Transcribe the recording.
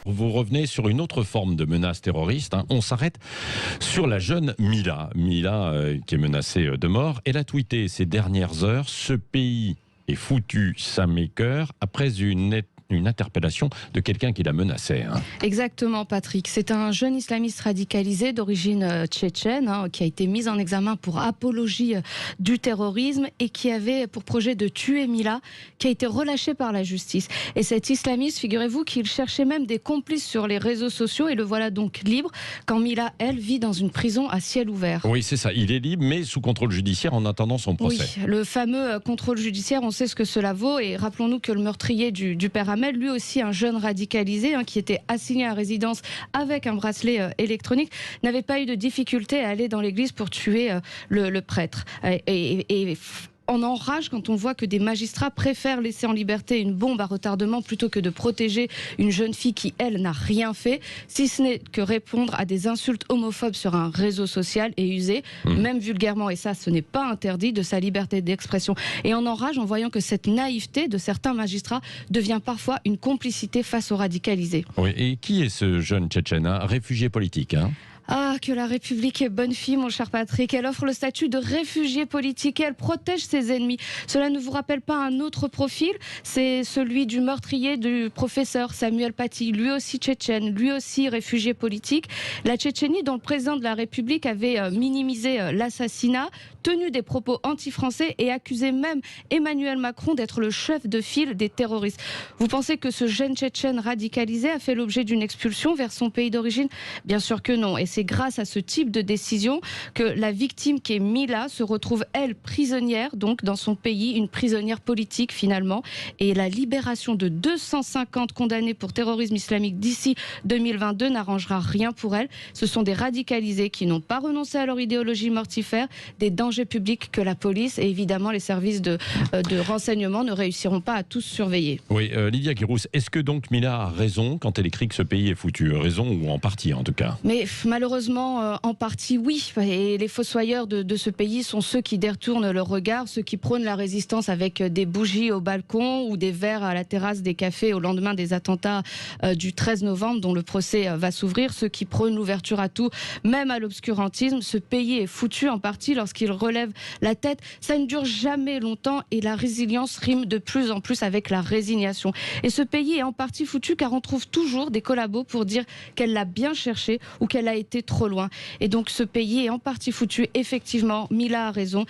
Vous revenez sur une autre forme de menace terroriste. On s'arrête sur la jeune Mila. Mila qui est menacée de mort. Elle a tweeté ces dernières heures: ce pays est foutu, ça m'écoeure, après une interpellation de quelqu'un qui la menaçait. Exactement, Patrick. C'est un jeune islamiste radicalisé d'origine tchétchène qui a été mis en examen pour apologie du terrorisme et qui avait pour projet de tuer Mila, qui a été relâché par la justice. Et cet islamiste, figurez-vous qu'il cherchait même des complices sur les réseaux sociaux et le voilà donc libre quand Mila, elle, vit dans une prison à ciel ouvert. Oui, c'est ça. Il est libre, mais sous contrôle judiciaire en attendant son procès. Oui, le fameux contrôle judiciaire, on sait ce que cela vaut. Et rappelons-nous que le meurtrier du père Ahmed, lui aussi un jeune radicalisé qui était assigné à résidence avec un bracelet électronique, n'avait pas eu de difficulté à aller dans l'église pour tuer le prêtre. Et on enrage quand on voit que des magistrats préfèrent laisser en liberté une bombe à retardement plutôt que de protéger une jeune fille qui, elle, n'a rien fait, si ce n'est que répondre à des insultes homophobes sur un réseau social et user, même vulgairement, et ça, ce n'est pas interdit, de sa liberté d'expression. Et on enrage en voyant que cette naïveté de certains magistrats devient parfois une complicité face aux radicalisés. Oui, et qui est ce jeune Tchétchène, réfugié politique Ah, que la République est bonne fille, mon cher Patrick. Elle offre le statut de réfugié politique et elle protège ses ennemis. Cela ne vous rappelle pas un autre profil? C'est celui du meurtrier du professeur Samuel Paty, lui aussi tchétchène, lui aussi réfugié politique. La Tchétchénie, dont le président de la République avait minimisé l'assassinat, tenu des propos anti-français et accusé même Emmanuel Macron d'être le chef de file des terroristes. Vous pensez que ce jeune Tchétchène radicalisé a fait l'objet d'une expulsion vers son pays d'origine? Bien sûr que non. Et c'est grâce à ce type de décision que la victime, qui est Mila, se retrouve, elle, prisonnière, donc dans son pays, une prisonnière politique finalement. Et la libération de 250 condamnés pour terrorisme islamique d'ici 2022 n'arrangera rien pour elle. Ce sont des radicalisés qui n'ont pas renoncé à leur idéologie mortifère, des dangers publics que la police et évidemment les services de renseignement ne réussiront pas à tous surveiller. Oui, Lydia Guirousse, est-ce que donc Mila a raison quand elle écrit que ce pays est foutu? Raison, ou en partie en tout cas? Mais malheureusement, en partie, oui. Et les fossoyeurs de ce pays sont ceux qui détournent le regard, ceux qui prônent la résistance avec des bougies au balcon ou des verres à la terrasse des cafés au lendemain des attentats du 13 novembre, dont le procès va s'ouvrir, ceux qui prônent l'ouverture à tout, même à l'obscurantisme. Ce pays est foutu en partie lorsqu'il relève la tête. Ça ne dure jamais longtemps et la résilience rime de plus en plus avec la résignation. Et ce pays est en partie foutu car on trouve toujours des collabos pour dire qu'elle l'a bien cherché ou qu'elle a été trop loin. Et donc ce pays est en partie foutu. Effectivement, Mila a raison.